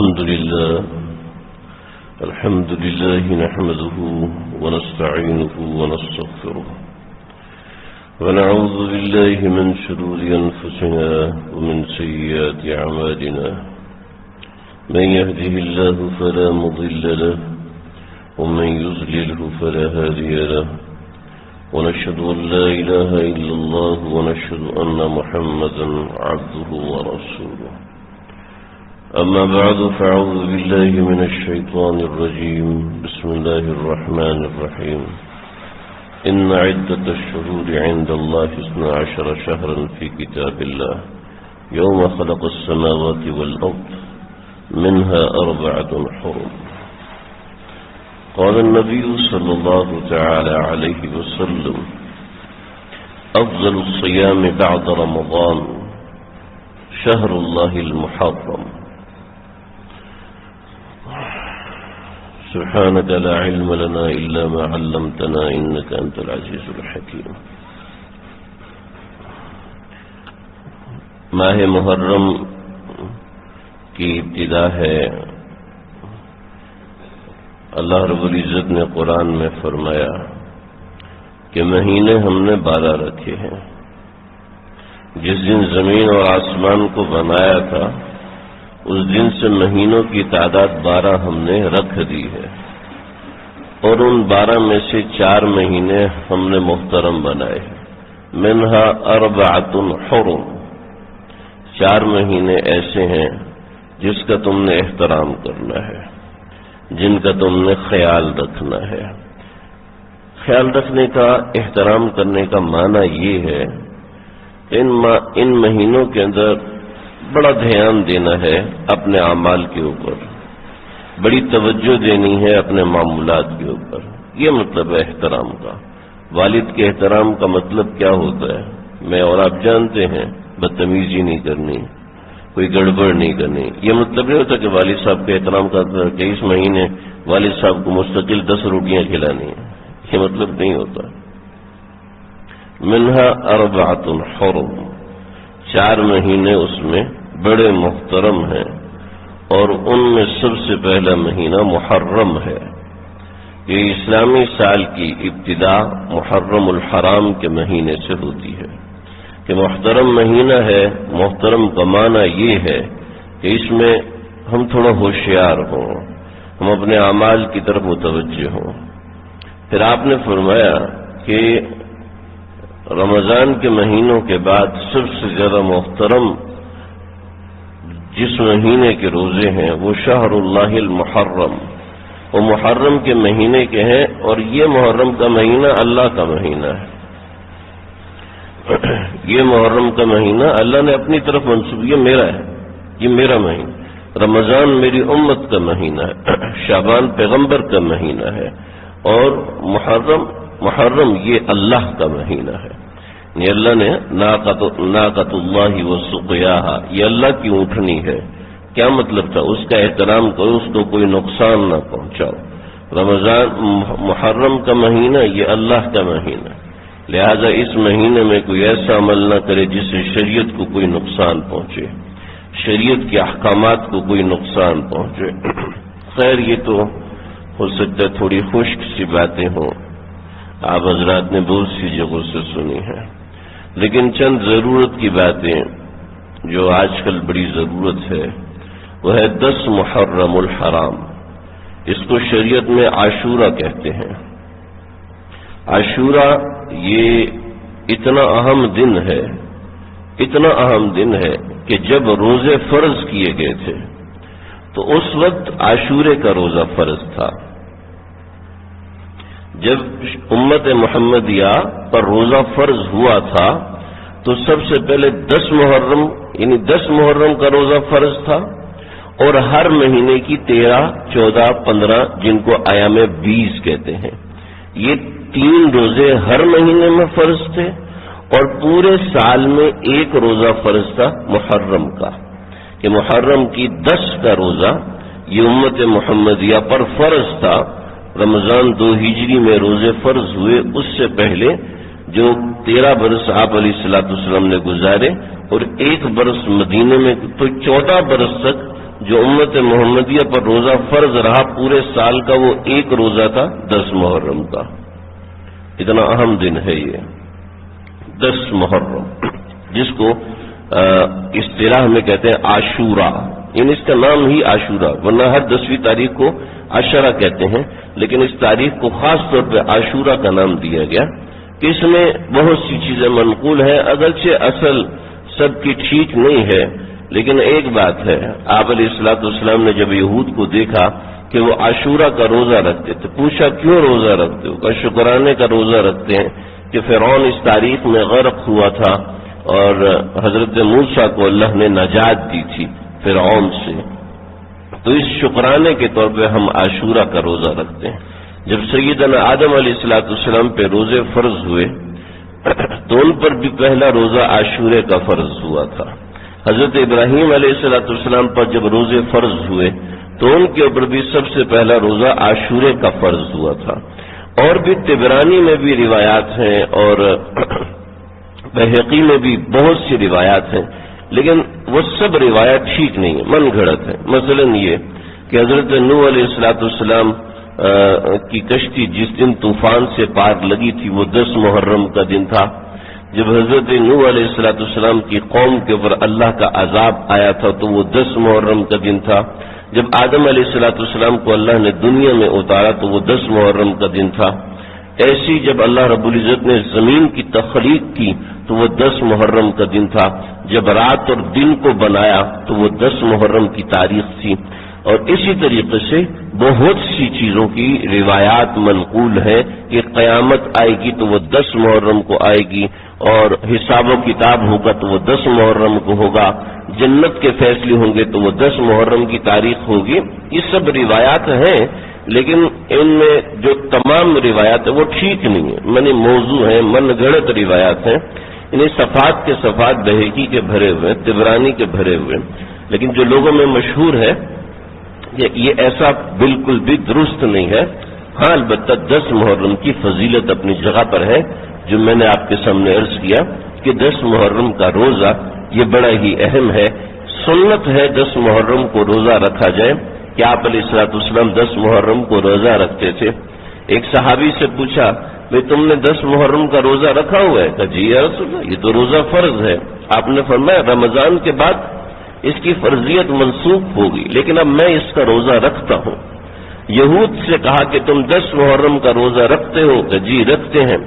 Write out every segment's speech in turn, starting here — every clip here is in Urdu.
الحمد لله نحمده ونستعينه ونستغفره ونعوذ بالله من شرور أنفسنا ومن سيئات أعمالنا من يهده الله فلا مضل له ومن يضلله فلا هادي له ونشهد أن لا إله إلا الله ونشهد أن محمدا عبده ورسوله أما بعد فأعوذ بالله من الشيطان الرجيم بسم الله الرحمن الرحيم إن عدة الشهور عند الله 12 شهرا في كتاب الله يوم خلق السماوات والأرض منها 4 حرم قال النبي صلى الله تعالى عليه وسلم أفضل الصيام بعد رمضان شهر الله المحرم سبحانك لا علم لنا إلا ما علمتنا إنك أنت العزيز الحكيم ماہ محرم کی ابتدا ہے۔ اللہ رب العزت نے قرآن میں فرمایا کہ مہینے ہم نے 12 رکھے ہیں۔ جس دن زمین اور آسمان کو بنایا تھا اس دن سے مہینوں کی تعداد 12 ہم نے رکھ دی ہے، اور ان 12 میں سے 4 مہینے ہم نے محترم بنائے ہیں۔ منہا 4 حرم، 4 مہینے ایسے ہیں جس کا تم نے احترام کرنا ہے، جن کا تم نے خیال رکھنا ہے۔ خیال رکھنے کا، احترام کرنے کا معنی یہ ہے ان مہینوں کے اندر بڑا دھیان دینا ہے اپنے اعمال کے اوپر، بڑی توجہ دینی ہے اپنے معمولات کے اوپر۔ یہ مطلب ہے احترام کا۔ والد کے احترام کا مطلب کیا ہوتا ہے؟ میں اور آپ جانتے ہیں، بدتمیزی نہیں کرنی، کوئی گڑبڑ نہیں کرنی۔ یہ مطلب نہیں ہوتا کہ والد صاحب کے احترام کا کہ اس مہینے والد صاحب کو مستقل 10 روٹیاں کھلانی ہیں، یہ مطلب نہیں ہوتا۔ منہا 4 حرم، 4 مہینے اس میں بڑے محترم ہیں، اور ان میں سب سے پہلا مہینہ محرم ہے۔ یہ اسلامی سال کی ابتدا محرم الحرام کے مہینے سے ہوتی ہے کہ محترم مہینہ ہے۔ محترم کا معنی یہ ہے کہ اس میں ہم تھوڑا ہوشیار ہوں، ہم اپنے اعمال کی طرف متوجہ ہوں۔ پھر آپ نے فرمایا کہ رمضان کے مہینوں کے بعد سب سے زیادہ محترم جس مہینے کے روزے ہیں وہ شہر اللہ المحرم، وہ محرم کے مہینے کے ہیں، اور یہ محرم کا مہینہ اللہ کا مہینہ ہے۔ یہ محرم کا مہینہ اللہ نے اپنی طرف منسوب، یہ میرا ہے، یہ میرا مہینہ۔ رمضان میری امت کا مہینہ ہے، شعبان پیغمبر کا مہینہ ہے، اور محرم یہ اللہ کا مہینہ ہے۔ یہ اللہ نے ناقۃ اللہ وسقیاہا، یہ اللہ کی اونٹنی ہے۔ کیا مطلب تھا؟ اس کا احترام کرو، اس کو کوئی نقصان نہ پہنچاؤ۔ رمضان محرم کا مہینہ یہ اللہ کا مہینہ، لہذا اس مہینے میں کوئی ایسا عمل نہ کرے جس سے شریعت کو کوئی نقصان پہنچے، شریعت کے احکامات کو کوئی نقصان پہنچے۔ خیر، یہ تو ہو سکتا ہے تھوڑی خشک سی باتیں ہوں، آپ حضرات نے بہت سی جگہوں سے سنی ہیں، لیکن چند ضرورت کی باتیں جو آج کل بڑی ضرورت ہے وہ ہے 10 محرم الحرام۔ اس کو شریعت میں عاشورہ کہتے ہیں۔ عاشورہ یہ اتنا اہم دن ہے، اتنا اہم دن ہے کہ جب روزے فرض کیے گئے تھے تو اس وقت عاشورے کا روزہ فرض تھا۔ جب امت محمدیہ پر روزہ فرض ہوا تھا تو سب سے پہلے 10 محرم یعنی 10 محرم کا روزہ فرض تھا، اور ہر مہینے کی 13، 14، 15 جن کو ایام 20 کہتے ہیں، یہ 3 روزے ہر مہینے میں فرض تھے، اور پورے سال میں 1 روزہ فرض تھا محرم کا، کہ محرم کی 10 کا روزہ یہ امت محمدیہ پر فرض تھا۔ رمضان 2 ہجری میں روزے فرض ہوئے، اس سے پہلے جو 13 برس آپ علیہ الصلوۃ والسلام نے گزارے اور 1 برس مدینے میں، تو 14 برس تک جو امت محمدیہ پر روزہ فرض رہا پورے سال کا وہ ایک روزہ تھا 10 محرم کا. اتنا اہم دن ہے یہ 10 محرم، جس کو اصطلاح میں کہتے ہیں عاشورہ، یعنی اس کا نام ہی عاشورہ، ورنہ ہر 10ویں تاریخ کو عشرہ کہتے ہیں، لیکن اس تاریخ کو خاص طور پہ عاشورہ کا نام دیا گیا کہ اس میں بہت سی چیزیں منقول ہیں، اگرچہ اصل سب کی ٹھیک نہیں ہے، لیکن ایک بات ہے، آپ علیہ الصلوۃ والسلام نے جب یہود کو دیکھا کہ وہ عاشورہ کا روزہ رکھتے تھے، پوچھا کیوں روزہ رکھتے ہو؟ کہ شکرانے کا روزہ رکھتے ہیں کہ فرعون اس تاریخ میں غرق ہوا تھا اور حضرت موسیٰ کو اللہ نے نجات دی تھی فرعون سے، تو اس شکرانے کے طور پہ ہم عاشورہ کا روزہ رکھتے ہیں. جب سیدنا آدم علیہ الصلوۃ والسلام پہ روزے فرض ہوئے تو ان پر بھی پہلا روزہ عاشورے کا فرض ہوا تھا. حضرت ابراہیم علیہ الصلوۃ والسلام پر جب روزے فرض ہوئے تو ان کے اوپر بھی سب سے پہلا روزہ عاشورے کا فرض ہوا تھا. اور بھی طبرانی میں بھی روایات ہیں اور بہقی میں بھی بہت سی روایات ہیں، لیکن وہ سب روایات ٹھیک نہیں ہیں، من گھڑت ہیں. مثلا یہ کہ حضرت نوح علیہ الصلوۃ والسلام کی کشتی جس دن طوفان سے پار لگی تھی وہ 10 محرم کا دن تھا. جب حضرت نوح علیہ الصلوۃ والسلام کی قوم کے اوپر اللہ کا عذاب آیا تھا تو وہ 10 محرم کا دن تھا. جب آدم علیہ الصلوۃ والسلام کو اللہ نے دنیا میں اتارا تو وہ 10 محرم کا دن تھا. ایسی جب اللہ رب العزت نے زمین کی تخلیق کی تو وہ 10 محرم کا دن تھا. جب رات اور دن کو بنایا تو وہ 10 محرم کی تاریخ تھی. اور اسی طریقے سے بہت سی چیزوں کی روایات منقول ہیں کہ قیامت آئے گی تو وہ 10 محرم کو آئے گی، اور حساب و کتاب ہوگا تو وہ 10 محرم کو ہوگا، جنت کے فیصلے ہوں گے تو وہ 10 محرم کی تاریخ ہوگی. یہ سب روایات ہیں، لیکن ان میں جو تمام روایات ہیں وہ ٹھیک نہیں ہیں، یعنی موضوع ہیں، من گھڑت روایات ہیں. انہیں صفات کے صفات بہقی کے بھرے ہوئے، طبرانی کے بھرے ہوئے، لیکن جو لوگوں میں مشہور ہے یہ ایسا بالکل بھی درست نہیں ہے. ہاں البتہ 10 محرم کی فضیلت اپنی جگہ پر ہے، جو میں نے آپ کے سامنے عرض کیا کہ 10 محرم کا روزہ یہ بڑا ہی اہم ہے. سنت ہے 10 محرم کو روزہ رکھا جائے کہ آپ علیہ الصلوۃ والسلام 10 محرم کو روزہ رکھتے تھے. ایک صحابی سے پوچھا بھئی تم نے 10 محرم کا روزہ رکھا ہوا ہے؟ کہا جی یا رسول اللہ یہ تو روزہ فرض ہے. آپ نے فرمایا رمضان کے بعد اس کی فرضیت منسوخ ہوگی، لیکن اب میں اس کا روزہ رکھتا ہوں. یہود سے کہا کہ تم 10 محرم کا روزہ رکھتے ہو؟ کہ جی رکھتے ہیں.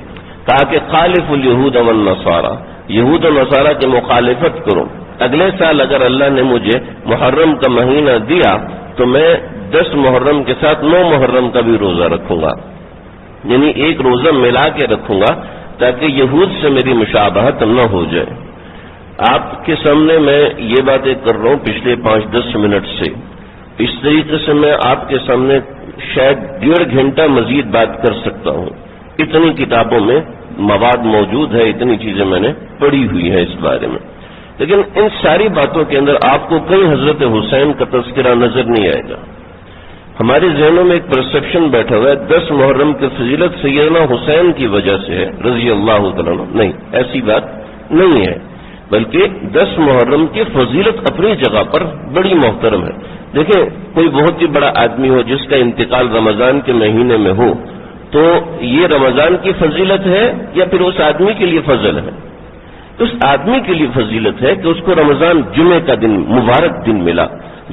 کہا کہ خالف الیہود والنصارى، یہود و نصارہ کی مخالفت کرو. اگلے سال اگر اللہ نے مجھے محرم کا مہینہ دیا تو میں 10 محرم کے ساتھ 9 محرم کا بھی روزہ رکھوں گا، یعنی ایک روزہ ملا کے رکھوں گا تاکہ یہود سے میری مشابہت نہ ہو جائے. آپ کے سامنے میں یہ باتیں کر رہا ہوں پچھلے 5-10 منٹ سے. اس طریقے سے میں آپ کے سامنے شاید 1.5 گھنٹہ مزید بات کر سکتا ہوں. اتنی کتابوں میں مواد موجود ہے، اتنی چیزیں میں نے پڑھی ہوئی ہیں اس بارے میں، لیکن ان ساری باتوں کے اندر آپ کو کہیں حضرت حسین کا تذکرہ نظر نہیں آئے گا. ہمارے ذہنوں میں ایک پرسپشن بیٹھا ہوا ہے 10 محرم کی فضیلت سیدنا حسین کی وجہ سے ہے رضی اللہ تعالیٰ عنہ. نہیں، ایسی بات نہیں ہے، بلکہ 10 محرم کی فضیلت اپنی جگہ پر بڑی محترم ہے. دیکھیں کوئی بہت ہی بڑا آدمی ہو جس کا انتقال رمضان کے مہینے میں ہو تو یہ رمضان کی فضیلت ہے یا پھر اس آدمی کے لیے فضل ہے؟ اس آدمی کے لیے فضیلت ہے کہ اس کو رمضان جمعے کا دن مبارک دن ملا،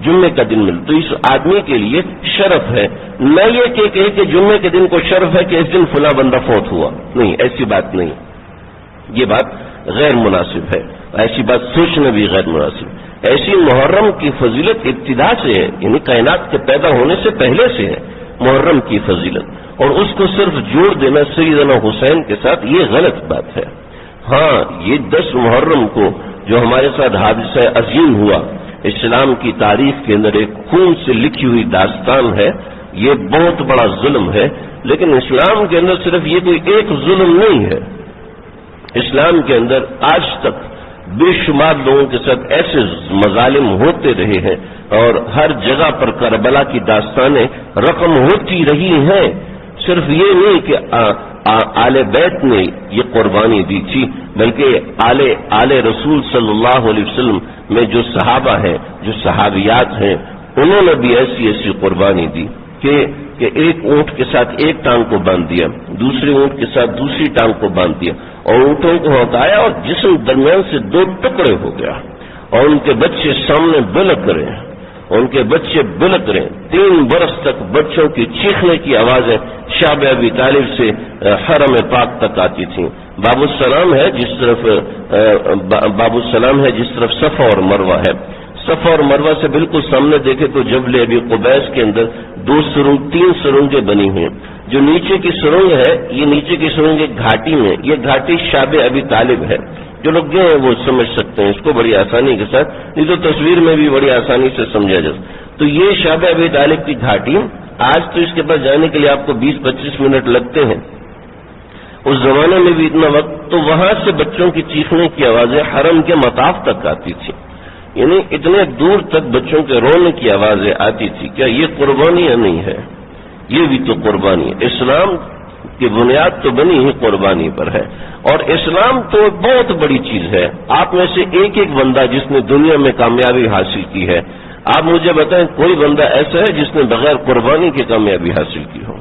جمعے کا دن ملا، تو اس آدمی کے لیے شرف ہے. نہ یہ کہ جمعے کے دن کو شرف ہے کہ اس دن فلاں بندہ فوت ہوا، نہیں، ایسی بات نہیں. یہ بات غیر مناسب ہے، ایسی بات سوچنا بھی غیر مناسب. ایسی محرم کی فضیلت ابتدا سے ہے، یعنی کائنات کے پیدا ہونے سے پہلے سے ہے محرم کی فضیلت، اور اس کو صرف جوڑ دینا سیدنا حسین کے ساتھ یہ غلط بات ہے. ہاں یہ 10 محرم کو جو ہمارے ساتھ حادثہ عظیم ہوا، اسلام کی تاریخ کے اندر ایک خون سے لکھی ہوئی داستان ہے، یہ بہت بڑا ظلم ہے. لیکن اسلام کے اندر صرف یہ کوئی ایک ظلم نہیں ہے. اسلام کے اندر آج تک بے شمار لوگوں کے ساتھ ایسے مظالم ہوتے رہے ہیں اور ہر جگہ پر کربلا کی داستانیں رقم ہوتی رہی ہیں. صرف یہ نہیں کہ آل بیت نے یہ قربانی دی تھی، بلکہ آل رسول صلی اللہ علیہ وسلم میں جو صحابہ ہیں، جو صحابیات ہیں، انہوں نے بھی ایسی ایسی قربانی دی کہ ایک اونٹ کے ساتھ ایک ٹانگ کو باندھ دیا، دوسرے اونٹ کے ساتھ دوسری ٹانگ کو باندھ دیا، اور اونٹوں کو ہٹایا اور جسم درمیان سے دو ٹکڑے ہو گیا، اور ان کے بچے سامنے بلک رہے ہیں، ان کے بچے بلک رہے ہیں۔ 3 برس تک بچوں کی چیخنے کی آوازیں شعب ابی طالب سے حرم پاک تک آتی تھیں۔ باب السلام ہے جس طرف صفا اور مروہ ہے، صفا اور مروہ سے بالکل سامنے دیکھے تو جبل ابی قبیس کے اندر 3 سرنگیں بنی ہوئی ہیں۔ جو نیچے کی سرنگ ہے، یہ نیچے کی سرنگ ایک گھاٹی میں، یہ گھاٹی شعب ابی طالب ہے۔ جو لوگ گئے ہیں وہ سمجھ سکتے ہیں اس کو بڑی آسانی کے ساتھ، نہیں تو تصویر میں بھی بڑی آسانی سے سمجھا جا سکتا۔ تو یہ شعب ابی طالب کی گھاٹی، آج تو اس کے پاس جانے کے لیے آپ کو 20-25 منٹ لگتے ہیں، اس زمانے میں بھی اتنا وقت، تو وہاں سے بچوں کی چیخنے کی آوازیں حرم کے مطاف تک آتی تھی، یعنی اتنے دور تک بچوں کے رونے کی آوازیں آتی تھی۔ کیا یہ قربانی یا نہیں ہے؟ یہ بھی تو قربانی ہے۔ اسلام کی بنیاد تو بنی ہی قربانی پر ہے، اور اسلام تو بہت بڑی چیز ہے۔ آپ میں سے ایک بندہ جس نے دنیا میں کامیابی حاصل کی ہے، آپ مجھے بتائیں کوئی بندہ ایسا ہے جس نے بغیر قربانی کی کامیابی حاصل کی ہو؟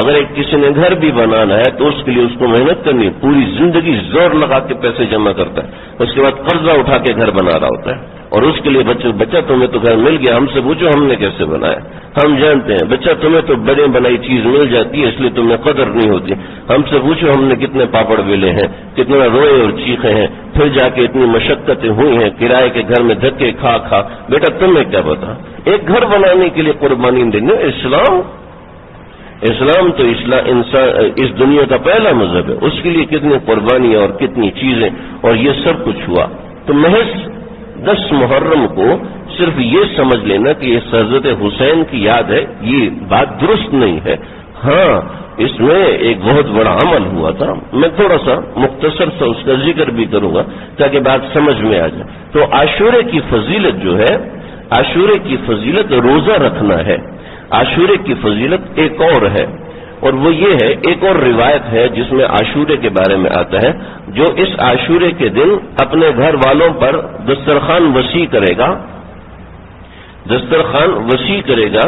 اگر کسی نے گھر بھی بنانا ہے تو اس کے لیے اس کو محنت کرنی ہے، پوری زندگی زور لگا کے پیسے جمع کرتا ہے، اس کے بعد قرضہ اٹھا کے گھر بنا رہا ہوتا ہے، اور اس کے لیے بچہ تمہیں تو گھر مل گیا، ہم سے پوچھو ہم نے کیسے بنایا، ہم جانتے ہیں بچہ تمہیں تو بڑے بنائی چیز مل جاتی ہے اس لیے تمہیں قدر نہیں ہوتی، ہم سے پوچھو ہم نے کتنے پاپڑ بیلے ہیں، کتنا روئے اور چیخے ہیں، پھر جا کے اتنی مشقتیں ہوئی ہیں، کرائے کے گھر میں دھکے کھا بیٹا تمہیں کیا پتا، ایک گھر بنانے کے لیے قربانی دینے۔ اسلام تو اس دنیا کا پہلا مذہب ہے، اس کے لیے کتنی قربانی اور کتنی چیزیں، اور یہ سب کچھ ہوا۔ تو محض 10 محرم کو صرف یہ سمجھ لینا کہ یہ حضرت حسین کی یاد ہے، یہ بات درست نہیں ہے۔ ہاں، اس میں ایک بہت بڑا عمل ہوا تھا، میں تھوڑا سا مختصر سا اس کا ذکر بھی کروں گا تاکہ بات سمجھ میں آ جائے۔ تو عاشورے کی فضیلت جو ہے، عاشورے کی فضیلت روزہ رکھنا ہے۔ عاشورے کی فضیلت ایک اور ہے، اور وہ یہ ہے، ایک اور روایت ہے جس میں عاشورے کے بارے میں آتا ہے، جو اس عاشورے کے دن اپنے گھر والوں پر دسترخوان وسیع کرے گا،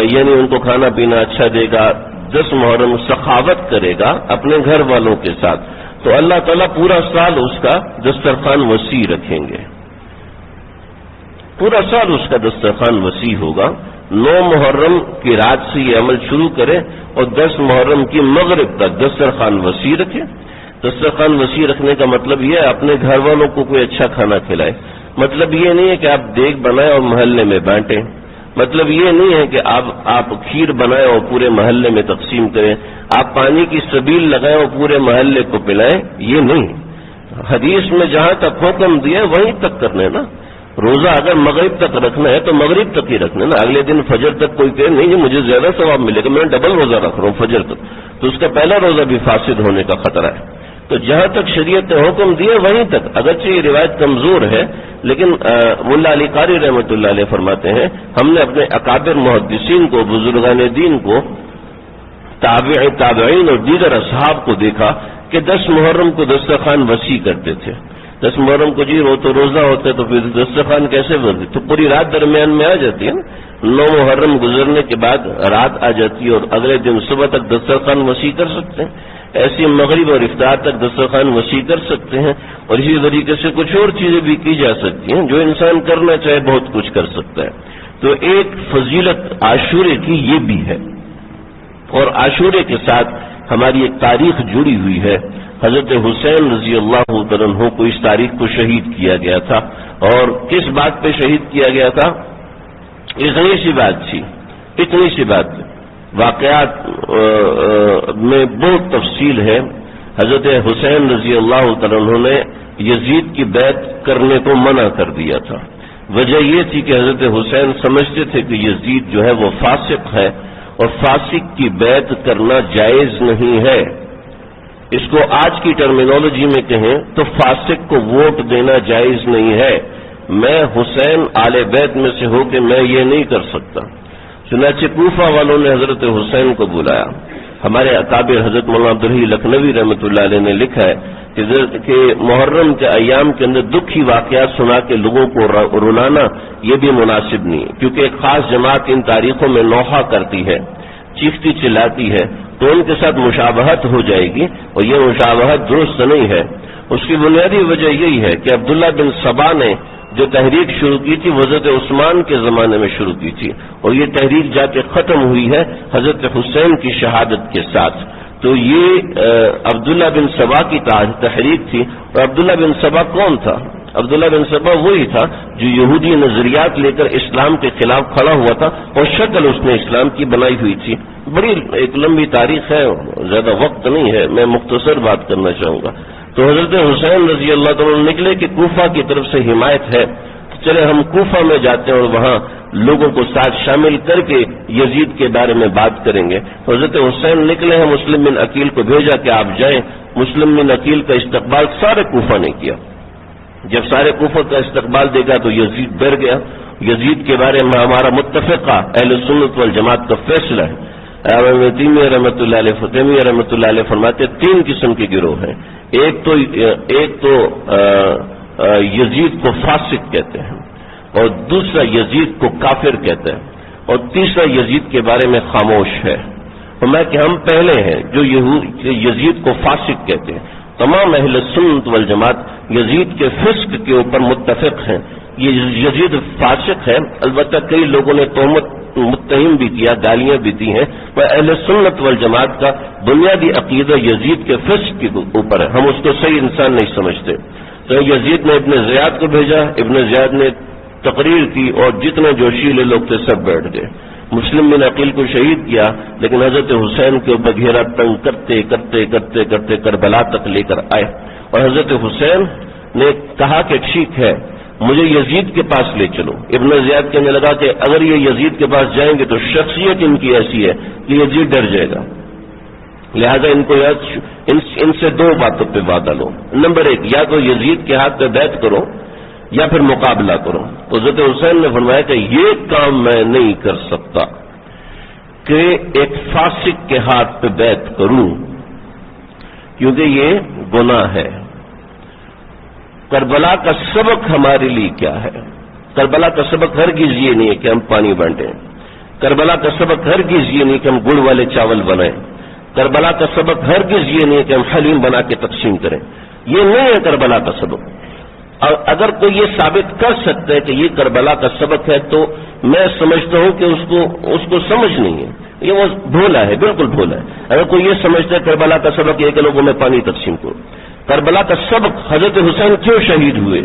یعنی ان کو کھانا پینا اچھا دے گا، 10 محرم سخاوت کرے گا اپنے گھر والوں کے ساتھ، تو اللہ تعالیٰ پورا سال اس کا دسترخوان وسیع رکھیں گے، پورا سال اس کا دسترخوان وسیع ہوگا۔ 9 محرم کی رات سے یہ عمل شروع کرے اور 10 محرم کی مغرب تک دسترخوان وسیع رکھے۔ دسترخوان وسیع رکھنے کا مطلب یہ ہے اپنے گھر والوں کو کوئی اچھا کھانا کھلائے، مطلب یہ نہیں ہے کہ آپ دیگ بنائیں اور محلے میں بانٹیں، مطلب یہ نہیں ہے کہ آپ کھیر بنائیں اور پورے محلے میں تقسیم کریں، آپ پانی کی سبیل لگائیں اور پورے محلے کو پلائیں، یہ نہیں۔ حدیث میں جہاں تک حکم دیا وہیں تک کرنا ہے نا۔ روزہ اگر مغرب تک رکھنا ہے تو مغرب تک ہی رکھنا ہے نا، اگلے دن فجر تک کوئی کہے نہیں مجھے زیادہ ثواب ملے گا، میں ڈبل روزہ رکھ رہا ہوں فجر تک، تو اس کا پہلا روزہ بھی فاسد ہونے کا خطرہ ہے۔ تو جہاں تک شریعت نے حکم دیا وہیں تک، اگرچہ یہ روایت کمزور ہے لیکن ملا علی قاری رحمۃ اللہ علیہ فرماتے ہیں ہم نے اپنے اکابر محدثین کو، بزرگان دین کو، تابعین اور دیگر اصحاب کو دیکھا کہ 10 محرم کو دسترخوان وسیع کرتے تھے۔ 10 محرم کو وہ تو روزہ ہوتا ہے تو پھر دسترخوان کیسے بنتی، تو پوری رات درمیان میں آ جاتی ہے نا، 9 محرم گزرنے کے بعد رات آ جاتی ہے اور اگلے دن صبح تک دسترخوان وسیع کر سکتے ہیں، ایسی مغرب اور افطار تک دسترخوان وسیع کر سکتے ہیں، اور اسی طریقے سے کچھ اور چیزیں بھی کی جا سکتی ہیں، جو انسان کرنا چاہے بہت کچھ کر سکتا ہے۔ تو ایک فضیلت عاشورے کی یہ بھی ہے، اور عاشورے کے ساتھ ہماری ایک تاریخ جڑی ہوئی ہے۔ حضرت حسین رضی اللہ عنہ کو اس تاریخ کو شہید کیا گیا تھا، اور کس بات پہ شہید کیا گیا تھا؟ اتنی سی بات تھی، واقعات میں بہت تفصیل ہے۔ حضرت حسین رضی اللہ عنہ نے یزید کی بیعت کرنے کو منع کر دیا تھا۔ وجہ یہ تھی کہ حضرت حسین سمجھتے تھے کہ یزید جو ہے وہ فاسق ہے، اور فاسق کی بیعت کرنا جائز نہیں ہے۔ اس کو آج کی ٹرمینالوجی میں کہیں تو فاسق کو ووٹ دینا جائز نہیں ہے۔ میں حسین آل بیت میں سے ہو کے میں یہ نہیں کر سکتا۔ چنانچہ کوفہ والوں نے حضرت حسین کو بلایا، ہمارے اکابر حضرت مولانا عبدالحی لکھنوی رحمۃ اللہ علیہ نے لکھا ہے کہ محرم کے ایام کے اندر دکھی واقعات سنا کے لوگوں کو رلانا یہ بھی مناسب نہیں ہے، کیونکہ ایک خاص جماعت ان تاریخوں میں نوحہ کرتی ہے، چیختی چلاتی ہے، تو ان کے ساتھ مشابہت ہو جائے گی، اور یہ مشابہت درست نہیں ہے۔ اس کی بنیادی وجہ یہی ہے کہ عبداللہ بن سبا نے جو تحریک شروع کی تھی وہ حضرت عثمان کے زمانے میں شروع کی تھی، اور یہ تحریک جا کے ختم ہوئی ہے حضرت حسین کی شہادت کے ساتھ۔ تو یہ عبداللہ بن سبا کی تحریک تھی، اور عبداللہ بن سبا کون تھا؟ عبداللہ بن سبا وہی تھا جو یہودی نظریات لے کر اسلام کے خلاف کھڑا ہوا تھا، اور شکل اس نے اسلام کی بنائی ہوئی تھی۔ بڑی ایک لمبی تاریخ ہے، زیادہ وقت نہیں ہے، میں مختصر بات کرنا چاہوں گا۔ تو حضرت حسین رضی اللہ تعالیٰ نکلے کہ کوفہ کی طرف سے حمایت ہے، چلے ہم کوفہ میں جاتے ہیں اور وہاں لوگوں کو ساتھ شامل کر کے یزید کے بارے میں بات کریں گے۔ حضرت حسین نکلے ہیں، مسلم بن عقیل کو بھیجا کہ آپ جائیں۔ مسلم بن عقیل کا استقبال سارے کوفہ نے کیا۔ جب سارے کوفہ کا استقبال دیکھا تو یزید ڈر گیا۔ یزید کے بارے میں ہمارا متفقہ اہل سنت والجماعت کا فیصلہ ہے۔ تیمیہ رحمۃ اللہ علیہ فتیمیہ رحمۃ اللہ علیہ فرماتے تین قسم کے گروہ ہیں، ایک تو یزید کو فاسق کہتے ہیں، اور دوسرا یزید کو کافر کہتے ہیں، اور تیسرا یزید کے بارے میں خاموش ہے۔ فرمایا کہ ہم پہلے ہیں جو یزید کو فاسق کہتے ہیں۔ تمام اہل سنت والجماعت یزید کے فسق کے اوپر متفق ہیں، یہ یزید فاسق ہے۔ البتہ کئی لوگوں نے تہمت متہم بھی کیا، گالیاں بھی دی ہیں، پر اہل سنت والجماعت کا بنیادی عقیدہ یزید کے فسق کے اوپر ہے، ہم اس کو صحیح انسان نہیں سمجھتے۔ تو یزید نے ابن زیاد کو بھیجا، ابن زیاد نے تقریر کی، اور جتنے جوشیلے لوگ تھے سب بیٹھ گئے۔ مسلم بن عقیل کو شہید کیا، لیکن حضرت حسین کے اوپر گھیرا تنگ کرتے کرتے کرتے کرتے کربلا تک لے کر آئے، اور حضرت حسین نے کہا کہ ٹھیک ہے مجھے یزید کے پاس لے چلو۔ ابن زیاد کہنے لگا کہ اگر یہ یزید کے پاس جائیں گے تو شخصیت ان کی ایسی ہے کہ یزید ڈر جائے گا، لہذا ان سے دو باتوں پہ وعدہ لو۔ نمبر ایک، یا تو یزید کے ہاتھ پہ بیعت کرو یا پھر مقابلہ کرو۔ تو حضرت حسین نے فرمایا کہ یہ کام میں نہیں کر سکتا کہ ایک فاسق کے ہاتھ پہ بیعت کروں، کیونکہ یہ گناہ ہے۔ کربلا کا سبق ہمارے لیے کیا ہے؟ کربلا کا سبق ہرگز یہ نہیں ہے کہ ہم پانی بانٹیں، کربلا کا سبق ہرگز یہ نہیں کہ ہم گڑ والے چاول بنائیں، کربلا کا سبق ہرگز یہ نہیں کہ ہم حلیم بنا کے تقسیم کریں، یہ نہیں ہے کربلا کا سبق۔ اور اگر کوئی یہ ثابت کر سکتا ہے کہ یہ کربلا کا سبق ہے تو میں سمجھتا ہوں کہ اس کو سمجھ نہیں ہے، یہ وہ بھولا ہے، بالکل بھولا ہے۔ اگر کوئی یہ سمجھتا ہے کربلا کا سبق یہ کہ لوگوں میں پانی تقسیم کرو، کربلا کا سبق حضرت حسین کیوں شہید ہوئے؟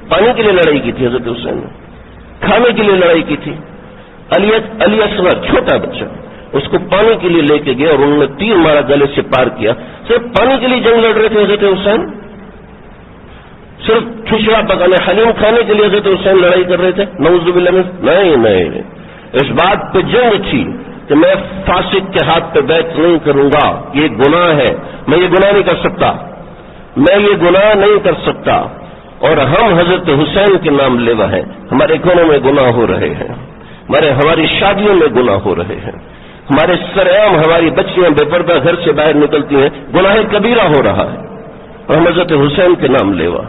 پانی کے لیے لڑائی کی تھی حضرت حسین نے، کھانے کے لیے لڑائی کی تھی۔ علی اصغر چھوٹا بچہ اس کو پانی کے لیے لے کے گیا اور انہوں نے تیر مارا، گلے سے پار کیا۔ صرف پانی کے لیے جنگ لڑ رہے تھے حضرت حسین، صرف کھچڑا پکانے حلیم کھانے کے لیے حضرت حسین لڑائی کر رہے تھے؟ نعوذ باللہ من، نہیں، اس بات پہ جنگ تھی کہ میں فاسق کے ہاتھ پہ بیعت نہیں کروں گا، یہ گناہ ہے، میں یہ گناہ نہیں کر سکتا، میں یہ گناہ نہیں کر سکتا۔ اور ہم حضرت حسین کے نام لیوا ہیں، ہمارے گھروں میں گناہ ہو رہے ہیں، ہماری شادیوں میں گناہ ہو رہے ہیں، ہمارے سرعام ہماری بچیاں بے پردہ گھر سے باہر نکلتی ہیں، گناہ کبیرہ ہو رہا ہے، اور ہم حضرت حسین کے نام لیوا،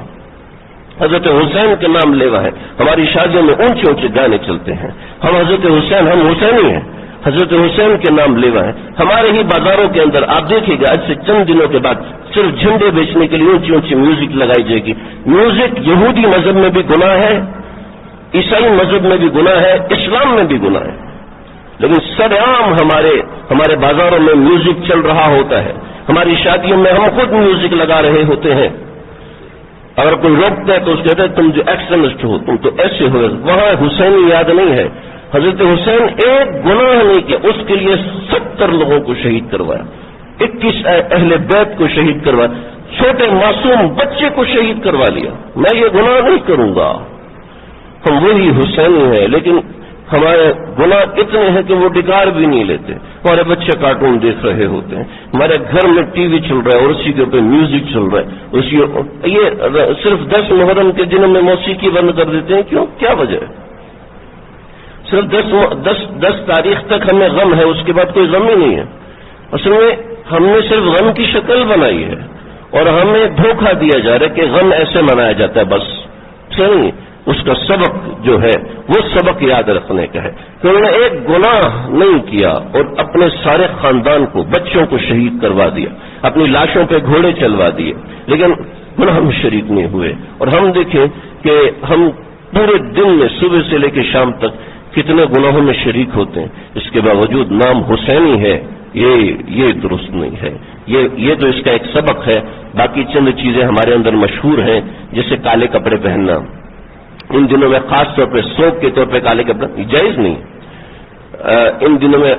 حضرت حسین کے نام لیوا ہے۔ ہماری شادیوں میں اونچے اونچے گانے چلتے ہیں، ہم حضرت حسین، ہم حسینی ہیں، حضرت حسین کے نام لیوا ہے۔ ہمارے ہی بازاروں کے اندر آپ دیکھیں گے آج سے چند دنوں کے بعد صرف جھنڈے بیچنے کے لیے اونچی اونچی میوزک لگائی جائے گی۔ میوزک یہودی مذہب میں بھی گناہ ہے، عیسائی مذہب میں بھی گناہ ہے، اسلام میں بھی گناہ ہے، لیکن سرعام ہمارے بازاروں میں میوزک چل رہا ہوتا ہے، ہماری شادیوں میں ہم خود میوزک لگا رہے ہوتے ہیں۔ اگر کوئی روکتا ہے تو اس کہتے ہیں تم جو ایکسٹریمسٹ ہو، تم تو ایسے ہو، وہاں حسینی یاد نہیں ہے۔ حضرت حسین ایک گناہ نہیں کیا، اس کے لیے 70 لوگوں کو شہید کروایا، 21 اہل بیت کو شہید کروایا، چھوٹے معصوم بچے کو شہید کروا لیا۔ میں یہ گناہ نہیں کروں گا، ہم وہی حسینی ہیں، لیکن ہمارے گناہ اتنے ہیں کہ وہ ڈگار بھی نہیں لیتے۔ ہمارے بچے کارٹون دیکھ رہے ہوتے ہیں، ہمارے گھر میں ٹی وی چل رہا ہے اور اسی کے اوپر میوزک چل رہا ہے، یہ صرف 10 محرم کے دنوں میں موسیقی بند کر دیتے ہیں، کیوں؟ کیا وجہ ہے؟ صرف 10 تاریخ تک ہمیں غم ہے، اس کے بعد کوئی غم ہی نہیں ہے۔ اصل میں ہم نے صرف غم کی شکل بنائی ہے اور ہمیں دھوکہ دیا جا رہا ہے کہ غم ایسے منایا جاتا ہے بس نہیں، اس کا سبق جو ہے وہ سبق یاد رکھنے کا ہے کہ انہوں نے ایک گناہ نہیں کیا اور اپنے سارے خاندان کو، بچوں کو شہید کروا دیا، اپنی لاشوں پہ گھوڑے چلوا دیے، لیکن گناہ میں شریک نہیں ہوئے۔ اور ہم دیکھیں کہ ہم پورے دن میں صبح سے لے کے شام تک کتنے گناہوں میں شریک ہوتے ہیں، اس کے باوجود نام حسینی ہے، یہ درست نہیں ہے۔ یہ تو اس کا ایک سبق ہے۔ باقی چند چیزیں ہمارے اندر مشہور ہیں، جیسے کالے کپڑے پہننا، ان دنوں میں خاص طور پہ سوگ کے طور پہ کالے کپڑے جائز نہیں، ان دنوں میں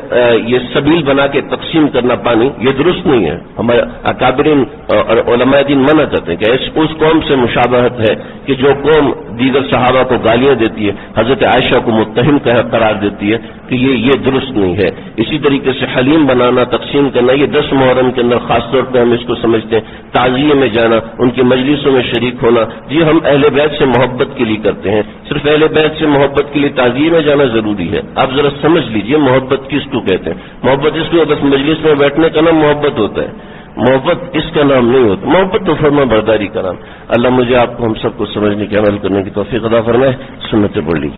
یہ سبیل بنا کے تقسیم کرنا پانی، یہ درست نہیں ہے۔ ہمارے اکابرین اور علماء دین منع کرتے ہیں کہ اس قوم سے مشابہت ہے کہ جو قوم دیگر صحابہ کو گالیاں دیتی ہے، حضرت عائشہ کو متہم قرار دیتی ہے، کہ یہ درست نہیں ہے۔ اسی طریقے سے حلیم بنانا، تقسیم کرنا، یہ 10 محرم کے اندر خاص طور پہ ہم اس کو سمجھتے ہیں۔ تعزیے میں جانا، ان کی مجلسوں میں شریک ہونا، جی ہم اہل بیت سے محبت کے لیے کرتے ہیں، صرف اہل بیت سے محبت کے لیے تعزیے میں جانا ضروری ہے۔ آپ ذرا سمجھ لیجئے محبت کس کو کہتے ہیں۔ محبت اس کو بس مجلس میں بیٹھنے کا نام محبت ہوتا ہے، محبت اس کا نام نہیں ہوتا۔ محبت تو فرما برداری کا نام۔ اللہ مجھے آپ کو ہم سب کو سمجھنے کے، عمل کرنے کی توفیق عطا فرمائے۔ سنتیں پڑھ لی۔